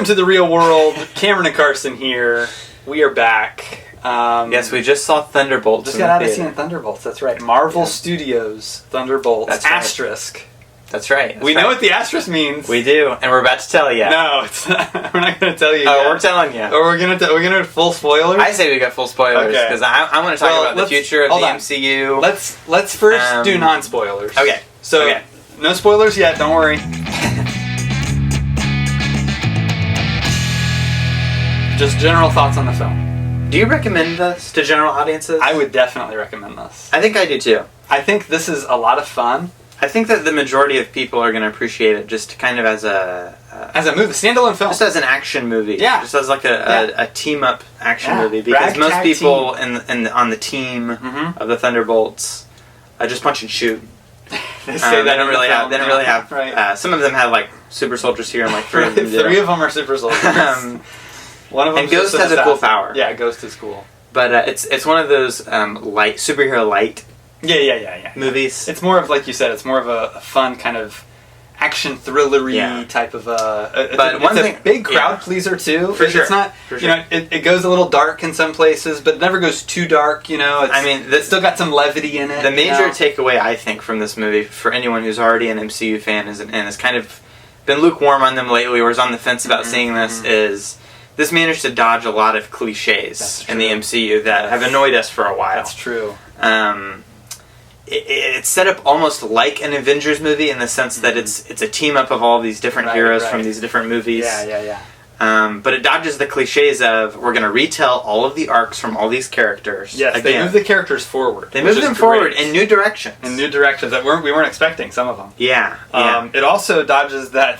Welcome to the real world. Cameron and Carson here. We are back. Yes, we just saw Thunderbolts. Just got out of seeing Thunderbolts. That's right. Marvel Studios Thunderbolts. That's right. Asterisk. That's right. We know what the asterisk means. We do, and we're about to tell you. No, it's not. We're not going to tell you. Oh, yet. we're telling you. Or we're gonna full spoilers. I say we got full spoilers because I want to talk about the future of the MCU. Let's first do non-spoilers. Okay. So no spoilers yet. Don't worry. Just general thoughts on the film. Do you recommend this to general audiences? I would definitely recommend this. I think I do too. I think this is a lot of fun. I think that the majority of people are going to appreciate it just kind of as a movie, standalone film, just as an action movie. Yeah, just as like a team up action movie because most people on the team of the Thunderbolts just punch and shoot. They say they don't really have. Right. Some of them have like super soldiers here, and like three of them do. Three of them are super soldiers. One of them. And Ghost has a cool power. Yeah, Ghost is cool. But it's one of those light superhero light. Yeah. Movies. It's more of, like you said, it's more of a fun kind of action thrillery type of it's a big crowd pleaser too. For sure. It's not you know it goes a little dark in some places, but it never goes too dark. You know, it's still got some levity in it. The major takeaway I think from this movie for anyone who's already an MCU fan and has kind of been lukewarm on them lately or is on the fence about seeing this is this managed to dodge a lot of cliches in the MCU that have annoyed us for a while. That's true. It's set up almost like an Avengers movie in the sense that it's a team up of all these different heroes from these different movies. Yeah. But it dodges the cliches of we're going to retell all of the arcs from all these characters. Yes, again. they move the characters forward. They move them forward in new directions. In new directions that we weren't expecting, some of them. Yeah. It also dodges that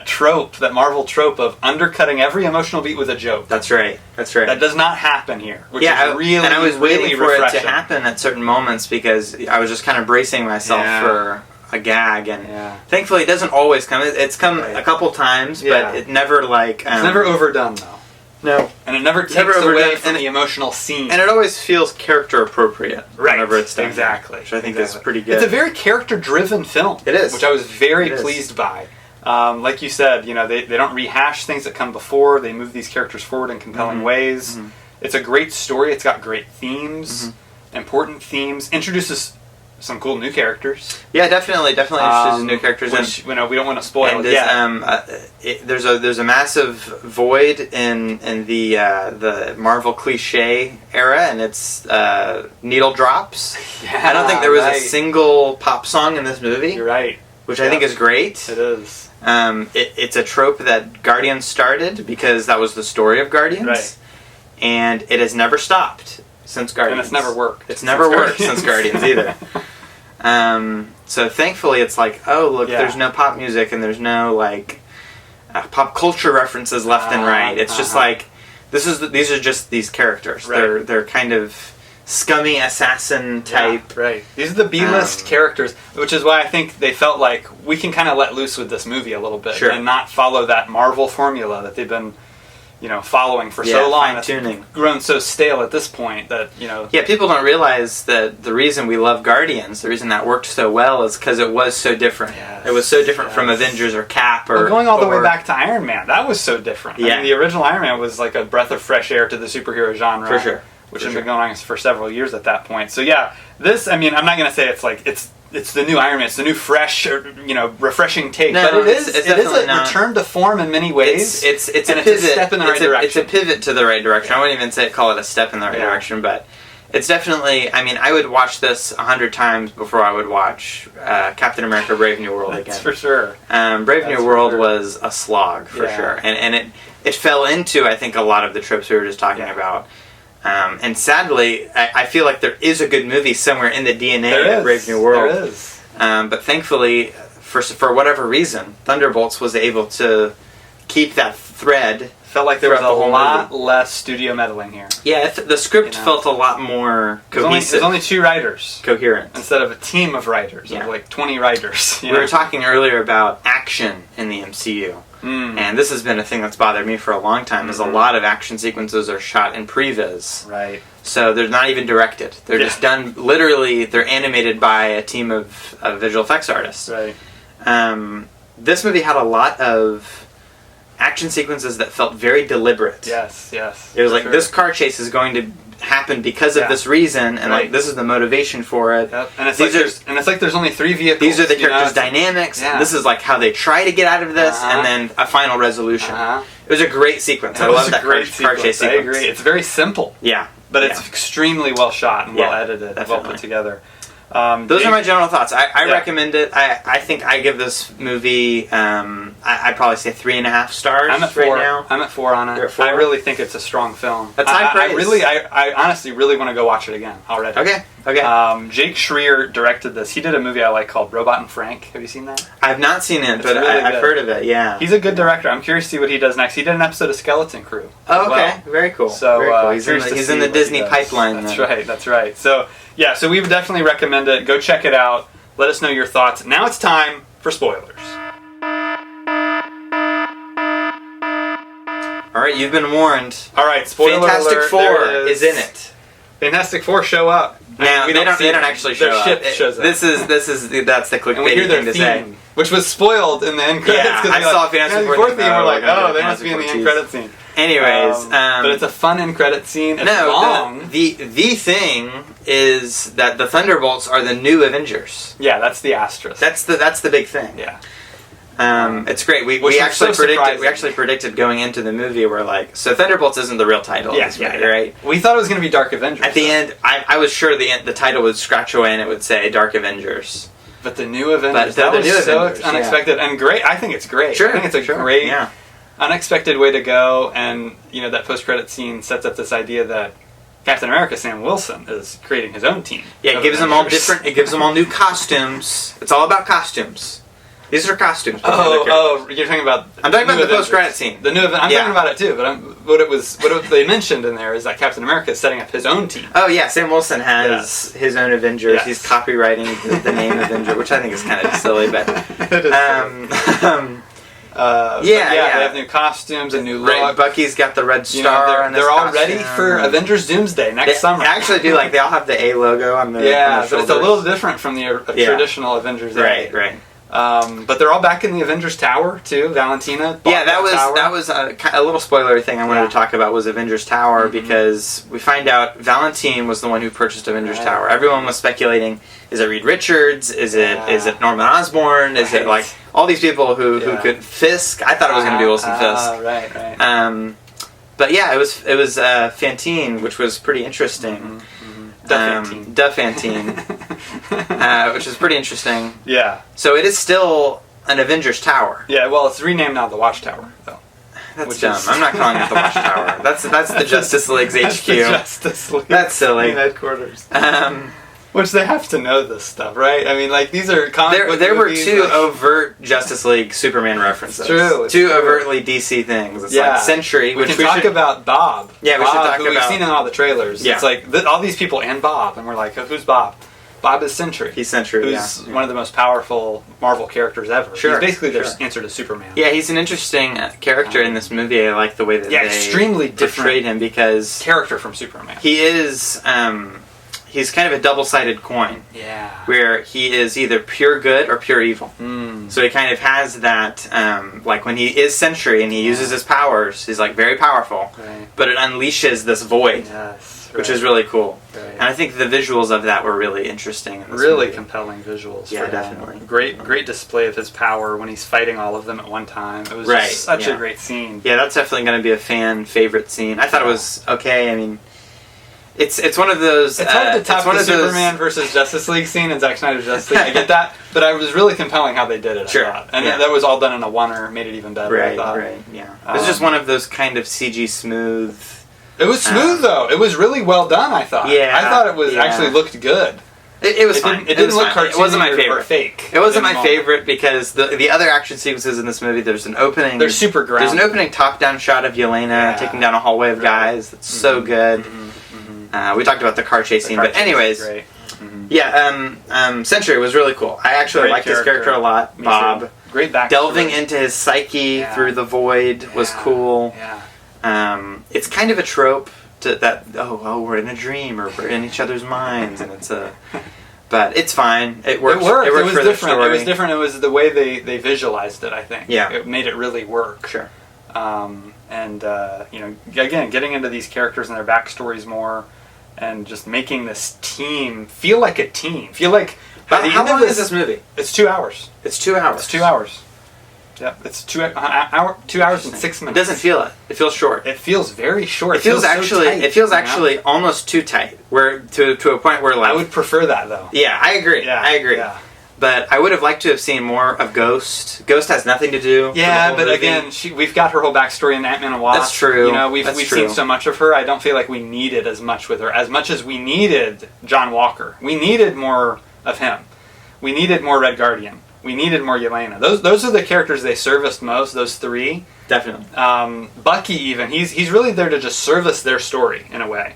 trope, that Marvel trope of undercutting every emotional beat with a joke. That's right. That does not happen here, which is really, and I was waiting for refreshing. it to happen at certain moments because I was just kind of bracing myself for a gag, and thankfully it doesn't always come. It's come a couple times, but it never it's never overdone though. No, and it never takes away from the emotional scene, and it always feels character appropriate whenever it's done. Exactly, which I think is pretty good. It's a very character-driven film. It is, which I was very pleased by. Like you said, you know, they don't rehash things that come before. They move these characters forward in compelling ways. It's a great story. It's got great themes, important themes. Introduces some cool new characters. Yeah, definitely introduces new characters. Which, we don't want to spoil. There's a massive void in the Marvel cliche era, and it's needle drops. I don't think there was a single pop song in this movie. You're right. Which I think is great. It is. It's a trope that Guardians started because that was the story of Guardians. Right. And it has never stopped since Guardians. And it's never worked. It's never worked since Guardians either. So thankfully it's like, oh, look, there's no pop music and there's no, like, pop culture references left and right. It's just like, these are just these characters. Right. They're kind of scummy assassin type. Yeah, right. These are the B-list characters, which is why I think they felt like we can kind of let loose with this movie a little bit and not follow that Marvel formula that they've been, following for so long. Fine-tuning. It's grown so stale at this point that, Yeah, people don't realize that the reason we love Guardians, the reason that worked so well is because it was so different. It was so different from Avengers or Cap or... going all the way back to Iron Man, that was so different. I mean, the original Iron Man was like a breath of fresh air to the superhero genre. For sure. Which had been going on for several years at that point. So this, I mean, I'm not going to say it's like, it's the new Iron Man, it's the new fresh, refreshing take. No, but it is a not. Return to form in many ways. It's a pivot. It's a step in the right direction. It's a pivot to the right direction. I wouldn't even call it a step in the right direction, but it's definitely, I mean, I would watch this 100 times before I would watch Captain America Brave New World again. That's for sure. Brave New World was a slog, for sure. And it fell into, I think, a lot of the tropes we were just talking about. And sadly, I feel like there is a good movie somewhere in the DNA of Brave New World. There is. But thankfully, for whatever reason, Thunderbolts was able to keep that thread. Felt like there was a lot less studio meddling here. Yeah, the script felt a lot more cohesive. There's only 2 writers. Coherent. Instead of a team of writers, of like 20 writers. We were talking earlier about action in the MCU. And this has been a thing that's bothered me for a long time, is a lot of action sequences are shot in previs. Right. So they're not even directed. They're just done, literally, they're animated by a team of visual effects artists. Right. This movie had a lot of action sequences that felt very deliberate. Yes, yes. It was like, this car chase is going to happen because of this reason, and like this is the motivation for it. Yep. And it's like there's only 3 vehicles. These are the characters' dynamics. Yeah. This is like how they try to get out of this, and then a final resolution. It was a great sequence. I love that car chase sequence. I agree. It's very simple. Yeah. But it's extremely well shot and well edited, well put together. Those are my general thoughts. I recommend it. I think I give this movie, I'd probably say 3.5 stars. I'm at 4 right now. I'm at 4 on it. You're at 4? I really think it's a strong film. That's high praise. I honestly really want to go watch it again already. Okay. Jake Schreier directed this. He did a movie I like called Robot and Frank. Have you seen that? I've not seen it, but really I've heard of it, yeah. He's a good director. I'm curious to see what he does next. He did an episode of Skeleton Crew. Oh, okay. Very cool. So Very cool. He's in the Disney pipeline. That's right. So, yeah, so we would definitely recommend it. Go check it out. Let us know your thoughts. Now it's time for spoilers. All right, you've been warned. All right, spoiler Fantastic alert, Four is in it. Fantastic Four show up. Now, they don't actually show up. Their ship shows up. That's the clickbait thing to say. Which was spoiled in the end credits. Yeah, I saw Fantastic Four theme. We're like, they must be in the end credit scene. Anyways, but it's a fun end credit scene. It's long. The thing is that the Thunderbolts are the new Avengers. Yeah, that's the asterisk. That's the big thing. Yeah. It's great. We actually predicted going into the movie. We're like, so Thunderbolts isn't the real title. Yes, right. We thought it was going to be Dark Avengers. At the end, I was sure the title would scratch away and it would say Dark Avengers. But the new Avengers, that was so unexpected and great. I think it's great. Sure, I think it's a great, unexpected way to go. And that post-credit scene sets up this idea that Captain America, Sam Wilson, is creating his own team. Yeah, it gives them all different. It gives them all new costumes. It's all about costumes. These are costumes. You're talking about. I'm talking about the post-credit scene. The new. I'm talking about it too. But what they mentioned in there is that Captain America is setting up his own team. Oh yeah, Sam Wilson has his own Avengers. Yes. He's copywriting the name Avenger, which I think is kind of silly, but. It is silly. They have new costumes, a new look. Bucky's got the red star. They're all ready for Avengers Doomsday next summer. I actually do they all have the A logo on their but it's a little different from the traditional Avengers. Right. But they're all back in the Avengers Tower too. Valentina. That was a little spoilery thing I wanted to talk about was Avengers Tower because we find out Valentine was the one who purchased Avengers Tower. Everyone was speculating: is it Reed Richards? Is it Norman Osborn? Is it like all these people who could Fisk? I thought it was going to be Wilson Fisk. Right. But yeah, it was Fantine, which was pretty interesting. Fantine. Which is pretty interesting. Yeah. So it is still an Avengers Tower. Yeah, well, it's renamed now the Watchtower, though. That's dumb. I'm not calling it the Watchtower. That's the Justice League's HQ. That's the Justice League. That's silly. Headquarters. Which they have to know this stuff, right? I mean, like, these are comic book There were movies, two overt Justice League Superman references. It's true. Two overtly DC things. It's like Sentry. We should talk about Bob. Yeah, we should talk about... We've seen in all the trailers. Yeah. It's like, all these people and Bob. And we're like, who's Bob? Bob is Sentry. He's Sentry, who's one of the most powerful Marvel characters ever. Sure. He's basically their answer to Superman. Yeah, he's an interesting character in this movie. I like the way that they extremely portrayed him because... Character from Superman. He is... he's kind of a double-sided coin. Yeah. Where he is either pure good or pure evil. So he kind of has that, like when he is Sentry and he uses his powers, he's like very powerful. Right. But it unleashes this void. Yes. Which is really cool. Right. And I think the visuals of that were really interesting. In this really movie. compelling visuals. Yeah, definitely. Great display of his power when he's fighting all of them at one time. It was just such a great scene. Yeah, that's definitely going to be a fan favorite scene. I thought it was okay. I mean, it's one of those... It's hard to top the Superman versus Justice League scene in Zack Snyder's Justice League. I get that. But it was really compelling how they did it, I thought. And that was all done in a oneer, made it even better, right, I thought. Right, yeah. It was just one of those kind of CG smooth... It was smooth, though. It was really well done, I thought. Yeah. I thought it was actually looked good. It was fine. It didn't look cartoony. It wasn't my favorite. Or fake. It wasn't my favorite because the other action sequences in this movie, there's an opening... They're super grounded. There's an opening top-down shot of Yelena taking down a hallway of guys. That's so good. We talked about the car chase scene, but anyways... Great. Sentry was really cool. I actually liked his character a lot. Bob. Great backstory. Delving into his psyche through the void was cool. Yeah. It's kind of a trope that we're in a dream or we're in each other's minds, and it's a... But it's fine. It worked. It was for different. The it was different. It was the way they visualized it, I think. Yeah. It made it really work. Sure. And again, getting into these characters and their backstories more, and just making this team feel like a team. Feel like How long is this movie? It's 2 hours. It's 2 hours. It's 2 hours. Yeah, it's 2 hours and 6 minutes. It doesn't feel it. It feels short. It feels very short. It feels so actually. tight, it feels actually almost too tight. Where to a point where like I would prefer that though. Yeah, I agree. Yeah, I agree. Yeah. But I would have liked to have seen more of Ghost. Ghost has nothing to do. Yeah, with but the whole movie. again, we've got her whole backstory in Ant-Man and Wasp. That's true. You know, we've That's seen true. so much of her. I don't feel like we needed as much with her, as much as we needed John Walker. We needed more of him. We needed more Red Guardian. We needed more Yelena. Those are the characters they serviced most. Those three. Definitely. Bucky, even he's really there to just service their story in a way,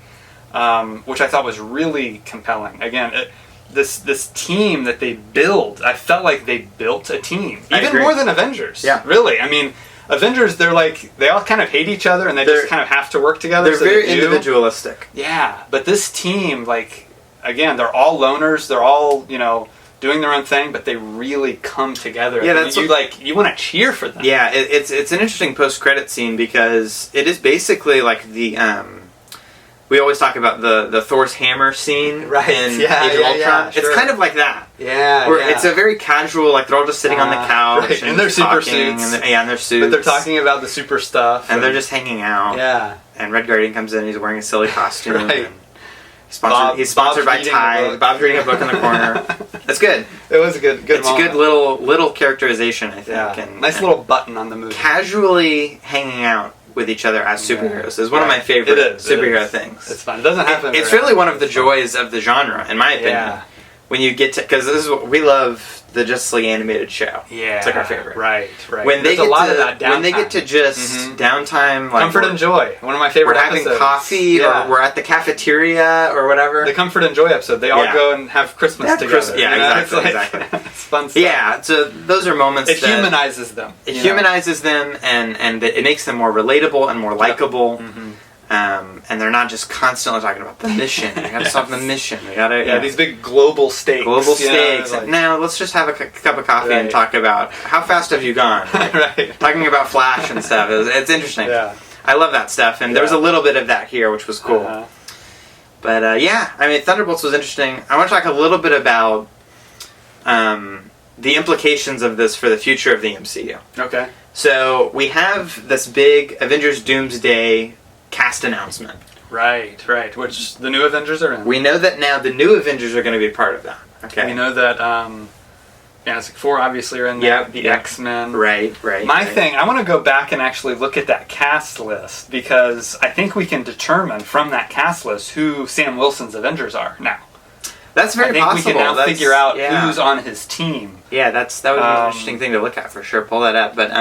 which I thought was really compelling. Again. This team that they build, I felt like they built a team. Even more than Avengers. Yeah. Really. I mean, Avengers, they're like, they all kind of hate each other and they just kind of have to work together. They're very individualistic. Yeah. But this team, like, again, they're all loners. They're all, doing their own thing, but they really come together. Yeah, that's you want to cheer for them. Yeah, it's an interesting post-credit scene because it is basically like the we always talk about the Thor's hammer scene right. in Age of Ultron. Yeah, sure. It's kind of like that. Yeah, where it's a very casual, like they're all just sitting on the couch right. and in their super talking, suits. And in their suits. But they're talking about the super stuff. And they're just hanging out. Yeah. And Red Guardian comes in, he's wearing a silly costume. right. And he's sponsored by Tide. Bob's reading a book in the corner. That's good. It was a good It's moment. a good little characterization, I think. Yeah. And, nice little button on the movie. Casually hanging out with each other as superheroes is one of my favorite superhero things. It's fun. It doesn't happen. It's really one of the joys of the genre, in my opinion. Yeah. When you get to, because this is what we love, the Justice League animated show. Yeah, it's like our favorite. Right. When they There's get a lot to of that downtime. when they get to just downtime, like comfort and joy. One of my favorite. We're having episodes. coffee, or we're at the cafeteria, or whatever. The comfort and joy episode. They all go and have Christmas together. Yeah, exactly. It's fun stuff. Yeah, so those are moments. It humanizes them. It humanizes them, and it makes them more relatable and more likable. Mm-hmm. And they're not just constantly talking about the mission. We gotta solve the mission. We gotta these big global stakes. Now let's just have a cup of coffee and talk about how fast have you gone. Like, right. Talking about Flash and stuff. It's interesting. Yeah. I love that stuff, and there was a little bit of that here, which was cool. But I mean, Thunderbolts was interesting. I want to talk a little bit about the implications of this for the future of the MCU. Okay. So we have this big Avengers Doomsday cast announcement. Right. Which the new Avengers are in. We know that now the new Avengers are going to be part of that. Okay. We know that Fantastic Four obviously are in there. The X-Men. Right. My thing, I want to go back and actually look at that cast list because I think we can determine from that cast list who Sam Wilson's Avengers are now. That's very possible. I think we can now figure out who's on his team. Yeah, that would be an interesting thing to look at for sure. Pull that up, but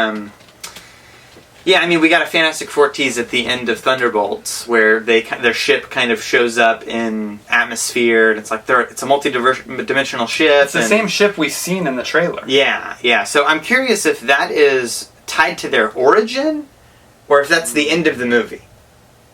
yeah, I mean, we got a Fantastic Four tease at the end of Thunderbolts where their ship kind of shows up in atmosphere, and it's like it's a multi-dimensional ship. It's the same ship we've seen in the trailer. Yeah. So I'm curious if that is tied to their origin, or if that's the end of the movie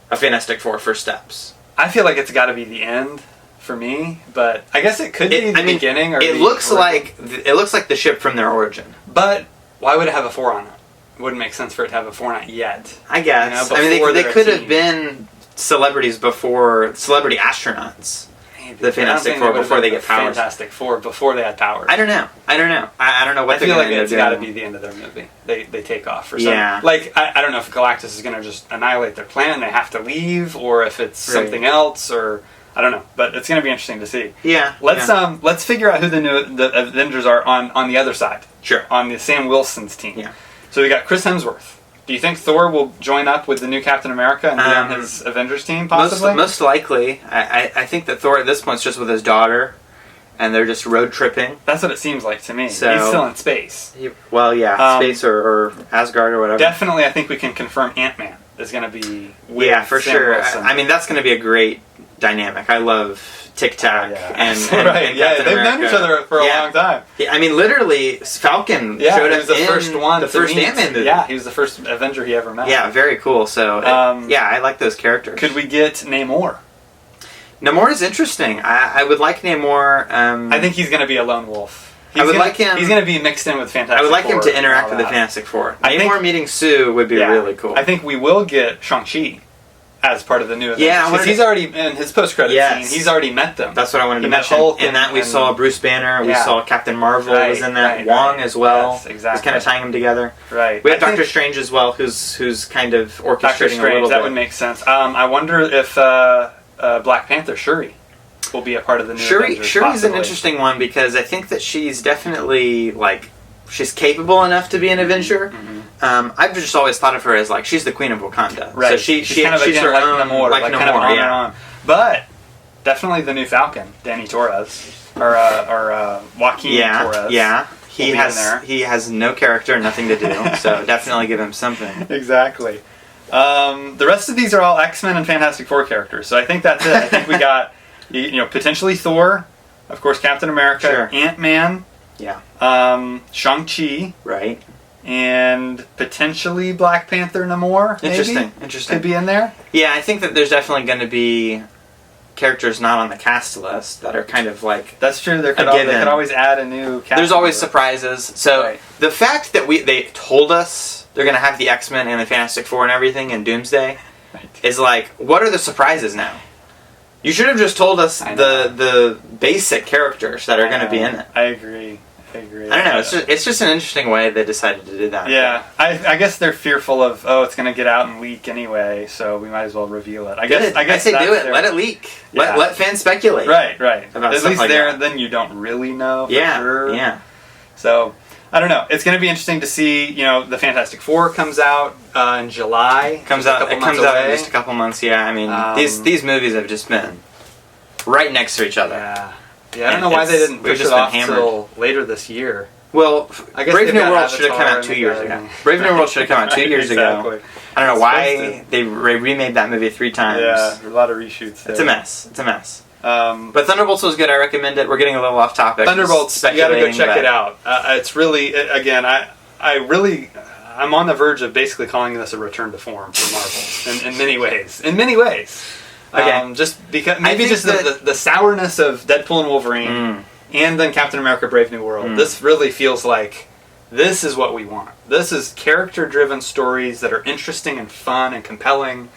of Fantastic Four: First Steps. I feel like it's got to be the end for me, but I guess it could be the beginning. Or it looks like the ship from their origin. But why would it have a 4 on it? It wouldn't make sense for it to have a 4 on it yet. I guess. I mean, they could have been celebrities before, celebrity astronauts. Maybe. The Fantastic Four before they get powers. Fantastic Four before they had powers. I don't know. I don't know what I they're feel going like to do. it's got to be the end of their movie. They take off for some. Yeah. Like I don't know if Galactus is going to just annihilate their planet and they have to leave, or if it's something else, or I don't know. But it's going to be interesting to see. Yeah. Let's figure out who the Avengers are on the other side. Sure. On the Sam Wilson's team. Yeah. So we got Chris Hemsworth. Do you think Thor will join up with the new Captain America and be on his Avengers team, possibly? Most likely. I think that Thor at this point is just with his daughter, and they're just road tripping. That's what it seems like to me. So, he's still in space. Space or Asgard or whatever. Definitely, I think we can confirm Ant-Man is going to be with for Sam sure. Wilson. I mean, that's going to be a great dynamic. I love Tic Tac and right. Captain They've America. known each other for a long time. Yeah, I mean, literally, Falcon showed up the first one, the first Ant-Man movie. Yeah, he was the first Avenger he ever met. Yeah, very cool. So, I like those characters. Could we get Namor? Namor is interesting. I would like Namor. I think he's going to be a lone wolf. like him. He's going to be mixed in with Fantastic Four. I would like him to interact with the Fantastic Four. Namor meeting Sue would be really cool. I think we will get Shang-Chi as part of the new event. Yeah, because he's already in his post-credit scene. He's already met them. That's what I wanted to mention. Hulk in that we saw Bruce Banner. We saw Captain Marvel was in that. Wong as well. Yes, exactly. He's kind of tying them together. Right. We have Doctor Strange as well, who's kind of orchestrating a little bit. That would make sense. I wonder if Black Panther Shuri will be a part of the new Avengers, Shuri's an interesting one because I think that she's definitely she's capable enough to be an Avenger. I've just always thought of her as she's the Queen of Wakanda. Right. So she's her own, Namor, like kind of on and on. But definitely the new Falcon, Danny Torres, or Joaquin Torres. Yeah. He has no character, nothing to do. So definitely give him something. Exactly. The rest of these are all X-Men and Fantastic Four characters. So I think that's it. I think we got potentially Thor, of course Captain America, Ant-Man. Yeah. Shang-Chi. Right. And potentially Black Panther Namor. Interesting. Could be in there. Yeah, I think that there's definitely going to be characters not on the cast list that are kind of that's true. They could always add a new cast. There's always surprises. So the fact that they told us they're going to have the X-Men and the Fantastic Four and everything in Doomsday is what are the surprises now? You should have just told us the basic characters that are going to be in it. I agree. I don't know. It's just an interesting way they decided to do that. Yeah, I guess they're fearful of it's going to get out and leak anyway, so we might as well reveal it. I guess they do it. Let it leak. Yeah. Let fans speculate. Right. About At least that. then you don't really know for sure. Yeah. So I don't know. It's going to be interesting to see. The Fantastic Four comes out in July. It comes out in just a couple months. Yeah. I mean, these movies have just been right next to each other. Yeah, I don't know why they didn't push it off until later this year. Well, I guess Brave New World should have come out 2 years ago. Brave New World should have come out 2 years ago. I don't know why they remade that movie 3 times. Yeah, a lot of reshoots there. It's a mess. But Thunderbolts was good. I recommend it. We're getting a little off topic. Thunderbolts, you gotta go check it out. It's really, again, I'm on the verge of basically calling this a return to form for Marvel in many ways. In many ways. Okay. Just because the sourness of Deadpool and Wolverine, and then Captain America: Brave New World. This really feels like this is what we want. This is character-driven stories that are interesting and fun and compelling,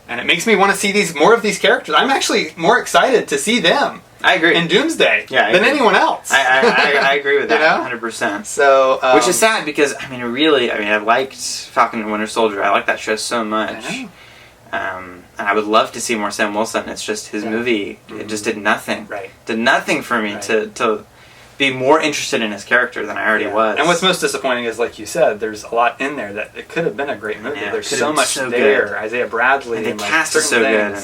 and it makes me want to see more of these characters. I'm actually more excited to see them. I agree. In Doomsday than anyone else. I agree with that 100%. So, which is sad because I liked Falcon and Winter Soldier. I like that show so much. I know. And I would love to see more Sam Wilson. It's just his movie. It just did nothing. Right. Did nothing for me to be more interested in his character than I already was. And what's most disappointing is, like you said, there's a lot in there that it could have been a great movie. There's so much there. Good. Isaiah Bradley and the cast is so good.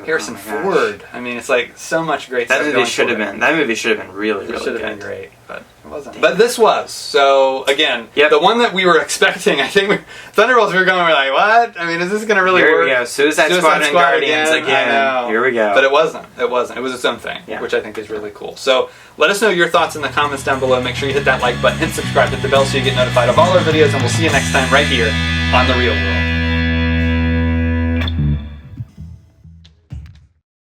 Harrison Ford. I mean, it's so much great stuff. That movie should have been really, really good. It should have been great, but it wasn't. But this was. So, again, the one that we were expecting, I think, Thunderbolts, we were like, what? I mean, is this going to really work? Here we go. Suicide Squad and Guardians again. Here we go. But it wasn't. It was its own thing, which I think is really cool. So, let us know your thoughts in the comments down below. Make sure you hit that like button, hit subscribe, hit the bell so you get notified of all our videos, and we'll see you next time right here on The Real World.